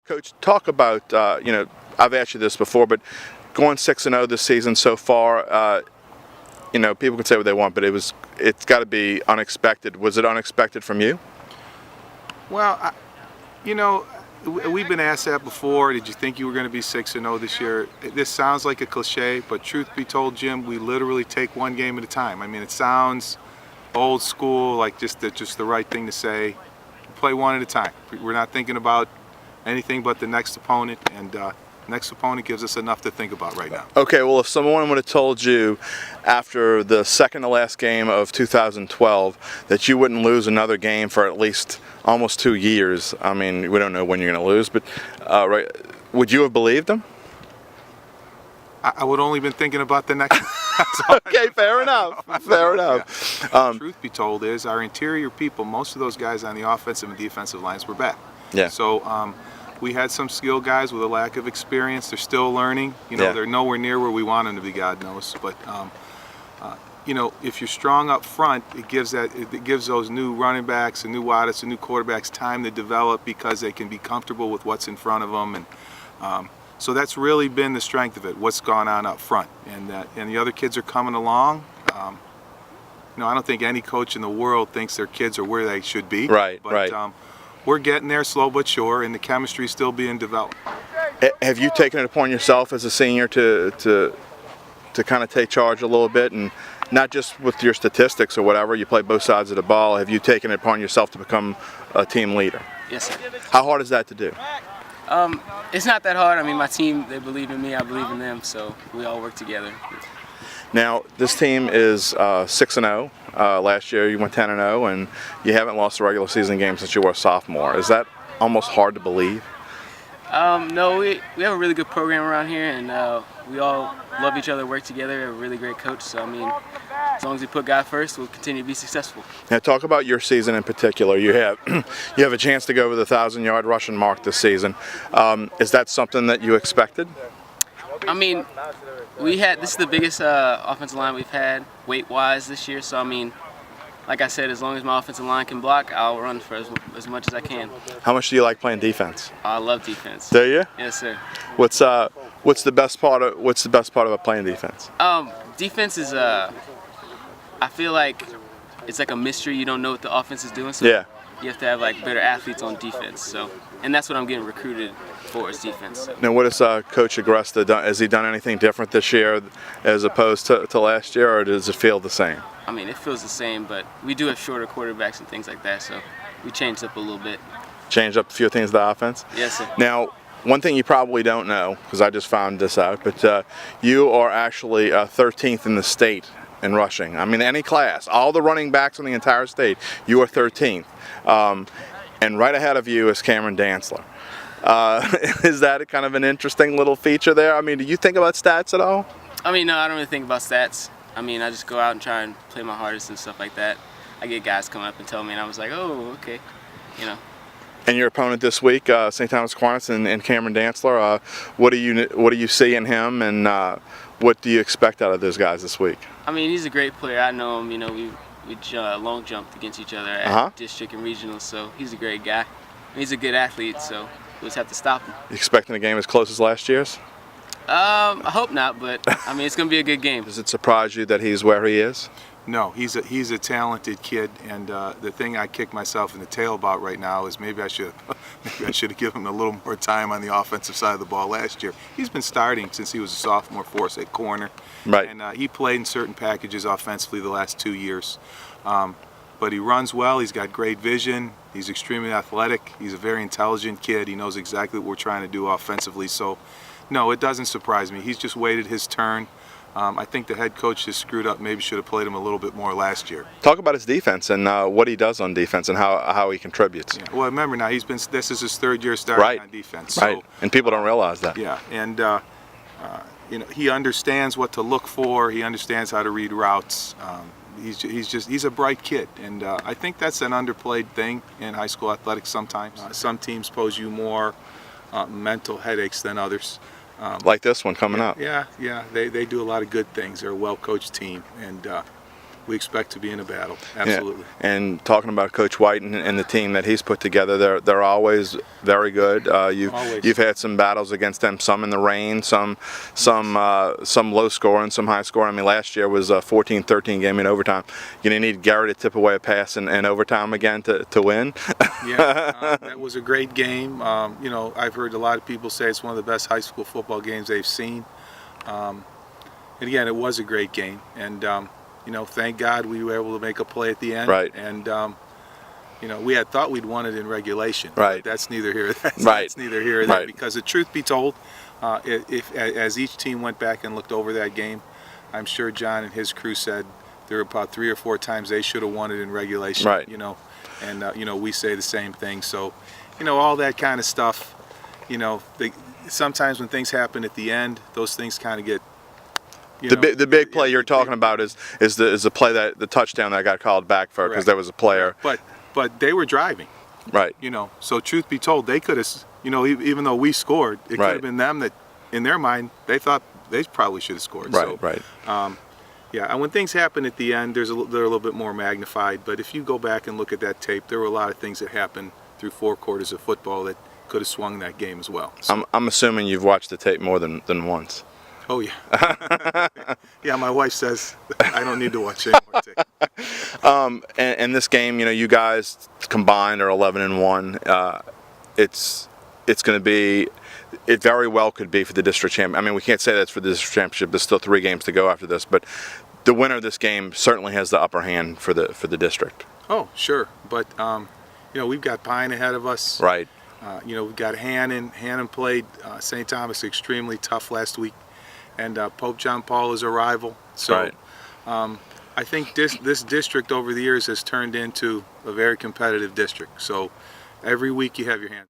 Coach, talk about, I've asked you this before, but going 6-0 this season so far, people can say what they want, but it's got to be unexpected. Was it unexpected from you? Well, we've been asked that before. Did you think you were going to be 6-0 this year? This sounds like a cliche, but truth be told, Jim, we literally take one game at a time. I mean, it sounds old school, like just the right thing to say. We play one at a time. We're not thinking about anything but the next opponent, and next opponent gives us enough to think about right now. Okay, well, if someone would have told you after the second to last game of 2012 that you wouldn't lose another game for at least almost 2 years, I mean, we don't know when you're going to lose, but right, would you have believed them? I would only been thinking about the next. Okay, fair enough. Fair enough. Yeah. Truth be told, is our interior people, most of those guys on the offensive and defensive lines were bad. Yeah. So we had some skilled guys with a lack of experience. They're still learning. They're nowhere near where we want them to be, God knows. But if you're strong up front, it gives those new running backs and new wideouts and new quarterbacks time to develop because they can be comfortable with what's in front of them. And so that's really been the strength of it. What's gone on up front, and the other kids are coming along. I don't think any coach in the world thinks their kids are where they should be. Right. But, right. We're getting there slow but sure, and the chemistry is still being developed. Have you taken it upon yourself as a senior to kind of take charge a little bit, and not just with your statistics or whatever, you play both sides of the ball, have you taken it upon yourself to become a team leader? Yes, sir. How hard is that to do? It's not that hard. I mean, my team, they believe in me, I believe in them, so we all work together. Now, this team is 6-0. Last year you went 10-0, and you haven't lost a regular season game since you were a sophomore. Is that almost hard to believe? No, we have a really good program around here, and we all love each other, work together. We have a really great coach, so I mean, as long as we put God first, we'll continue to be successful. Now, talk about your season in particular. You have a chance to go over the 1,000-yard rushing mark this season. Is that something that you expected? I mean, this is the biggest offensive line we've had weight-wise this year, so I mean, like I said, as long as my offensive line can block, I'll run for as much as I can. How much do you like playing defense? I love defense. Do you? Yes, sir. What's the best part about playing defense? Defense is I feel like it's like a mystery. You don't know what the offense is doing, so yeah. You have to have like better athletes on defense. So, and that's what I'm getting recruited for, is defense. So. Now, what has Coach Agresta done? Has he done anything different this year as opposed to last year, or does it feel the same? I mean, it feels the same, but we do have shorter quarterbacks and things like that, so we changed up a little bit. Changed up a few things to the offense? Yes, sir. Now, one thing you probably don't know, because I just found this out, but you are actually 13th in the state in rushing. I mean, any class, all the running backs in the entire state, you are 13th. And right ahead of you is Cameron Dantzler. Is that kind of an interesting little feature there? I mean, do you think about stats at all? I mean, no, I don't really think about stats. I mean, I just go out and try and play my hardest and stuff like that. I get guys come up and tell me, and I was like, oh, okay, And your opponent this week, St. Thomas Aquinas and Cameron Dantzler, what do you see in him, and what do you expect out of those guys this week? I mean, he's a great player. I know him. We long jumped against each other at district and regional, so he's a great guy. He's a good athlete, so we'll just have to stop him. You expecting a game as close as last year's? I hope not, but I mean, it's going to be a good game. Does it surprise you that he's where he is? No, he's a talented kid, and the thing I kick myself in the tail about right now is maybe I should have given him a little more time on the offensive side of the ball last year. He's been starting since he was a sophomore for us at corner, right? And he played in certain packages offensively the last 2 years. But he runs well. He's got great vision. He's extremely athletic. He's a very intelligent kid. He knows exactly what we're trying to do offensively. So, no, it doesn't surprise me. He's just waited his turn. I think the head coach just screwed up. Maybe should have played him a little bit more last year. Talk about his defense and what he does on defense and how he contributes. Yeah. Well, remember now, this is his third year starting on defense. So, right, and people don't realize that. Yeah, and he understands what to look for. He understands how to read routes. He's a bright kid, and I think that's an underplayed thing in high school athletics sometimes. Some teams pose you more mental headaches than others. Like this one coming up. Yeah, they do a lot of good things. They're a well-coached team, and we expect to be in a battle. Absolutely. Yeah. And talking about Coach White and the team that he's put together, they're always very good. You've had some battles against them, some in the rain, some low scoring, some high scoring. I mean, last year was a 14-13 game in overtime. You're going to need Gary to tip away a pass in overtime again to win. Yeah, that was a great game. You know, I've heard a lot of people say it's one of the best high school football games they've seen. And again, it was a great game. And you know, thank God we were able to make a play at the end. Right. And you know, we had thought we'd won it in regulation. Right. That's neither here. That's neither here or there. Right. Because the truth be told, as each team went back and looked over that game, I'm sure John and his crew said there were about 3 or 4 times they should have won it in regulation. Right. You know, and you know, we say the same thing. So, you know, all that kind of stuff. You know, sometimes when things happen at the end, those things kind of get. The big play you're talking about is the play that the touchdown that got called back for because there was a player. But they were driving. Right. You know, so truth be told, they could have. You know, even though we scored, it could have been them that, in their mind, they thought they probably should have scored. Right. So, Right. Yeah, and when things happen at the end, they're a little bit more magnified. But if you go back and look at that tape, there were a lot of things that happened through 4 quarters of football that could have swung that game as well. So, I'm assuming you've watched the tape more than once. oh yeah. Yeah, my wife says I don't need to watch any more tape. And this game, you know, you guys combined are 11-1. It's going to be. It very well could be for the district champ. I mean, we can't say that's for the district championship. There's still 3 games to go after this, but the winner of this game certainly has the upper hand for the district. Oh, sure, but you know, we've got Pine ahead of us. Right. You know, we've got Hannon. Hannon played St. Thomas extremely tough last week, and Pope John Paul is a rival. So, Right. I think this district over the years has turned into a very competitive district. So, every week you have your hands.